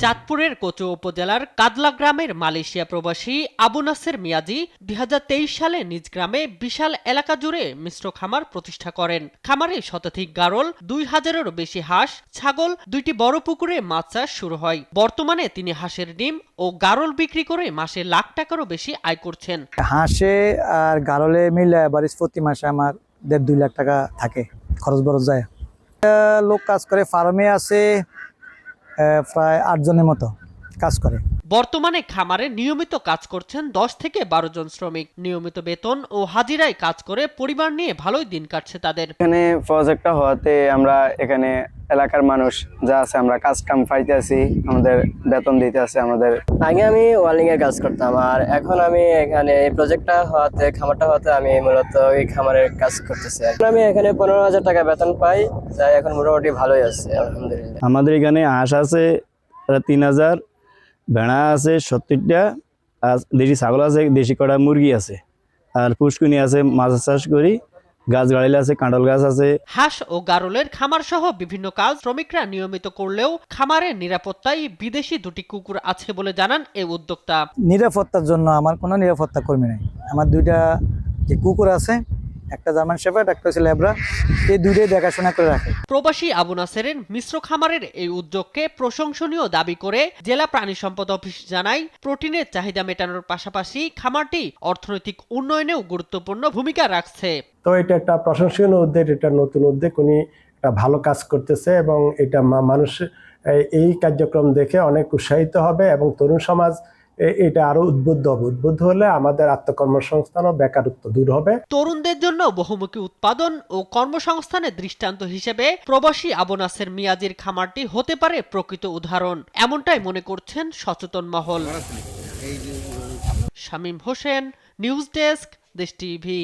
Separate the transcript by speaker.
Speaker 1: চাঁদপুরের কোচো উপজেলার কাদলা গ্রামের মালয়েশিয়া প্রবাসী আবু নাসের মিয়াজি ২০২৩ সালে নিজ গ্রামে বিশাল এলাকা জুড়ে মিশ্র খামার প্রতিষ্ঠা করেন। খামারে শতাধিক গারল, ২,০০০-এরও বেশি হাঁস, ছাগল, ২টি বড় পুকুরে মাছ চাষ শুরু হয়। বর্তমানে তিনি হাঁসের ডিম ও গারল বিক্রি করে মাসে লাখ টাকারও বেশি আয় করছেন।
Speaker 2: হাঁসে আর গারলে মিলে বারিশ প্রতি মাসে আমার ১.৫-২ লাখ টাকা থাকে, খরচ বরচ যায়। লোক কাজ করে, ফার্মে আছে প্রায় ৮ জনের মতো কাজ করে।
Speaker 1: বর্তমানে খামারে নিয়মিত কাজ করছেন ১০ থেকে ১২ জন শ্রমিক। নিয়মিত বেতন ও হাজিরায় কাজ করে পরিবার নিয়ে ভালোই দিন কাটছে তাদের।
Speaker 3: এখানে প্রজেক্টটা হওয়াতে আমরা এখানে এলাকার মানুষ যা আছে আমরা কাজ কাম পাইতে আছি, আমাদের বেতন দিতে আছে আমাদের।
Speaker 4: আগে আমি ওয়ার্লিং এর কাজ করতাম, আর এখন আমি এখানে এই প্রজেক্টটা হওয়াতে, খামারটা হওয়াতে আমি মূলত এই খামারের কাজ করতেছি। এখন আমি এখানে ১৫,০০০ টাকা বেতন পাই, তাই এখন মোটামুটি ভালোই আছে আলহামদুলিল্লাহ।
Speaker 5: আমাদের এখানে হাঁস আছে ৩,০০০, ভেড়া আছে ৭০টা, আর দেশি ছাগল আছে, দেশি কটা মুরগি আছে, আর পুষ্কুনি আছে, মাছ চাষ করি, গাছ গাড়িলে আছে, কাঁঠাল গাছ আছে।
Speaker 1: হাঁস ও গারলের খামার সহ বিভিন্ন কাজ শ্রমিকরা নিয়মিত করলেও খামারের নিরাপত্তায় বিদেশি ২টি কুকুর আছে বলে জানান এই উদ্যোক্তা।
Speaker 2: নিরাপত্তার জন্য আমার কোনো নিরাপত্তা কর্মী নেই। আমার 2টা যে কুকুর আছে, একটা জার্মান শেফার্ড, একটা হচ্ছে ল্যাব্রা, এই 2টাই দেখাশোনা করে রাখে।
Speaker 1: প্রবাসী আবু নাসেরের মিশ্র খামারের এই উদ্যোগকে প্রশংসনীয় দাবি করে জেলা প্রাণী সম্পদ অফিস জানায়, প্রোটিনের চাহিদা মেটানোর পাশাপাশি খামারটি অর্থনৈতিক উন্নয়নেও গুরুত্বপূর্ণ ভূমিকা রাখছে।
Speaker 6: তো এটা একটা প্রশংসনীয় উদ্যোগ, এটা নতুন উদ্যোগ, উনি একটা ভালো কাজ করতেছে এবং এটা মানুষ এই কার্যক্রম দেখে অনেক উৎসাহিত হবে এবং তরুণ সমাজ এটা আরো উদ্বুদ্ধ হলে আমাদের আত্মকর্মসংস্থান ও বেকারত্ব দূর হবে।
Speaker 1: তরুণদের জন্য বহুমুখী উৎপাদন ও কর্মসংস্থানের দৃষ্টান্ত হিসেবে প্রবাসী আবু নাসের মিয়াজির খামারটি হতে পারে প্রকৃত উদাহরণ, এমনটাই মনে করছেন সচেতন মহল। শামীম হোসেন, নিউজ ডেস্ক, দেশ টিভি।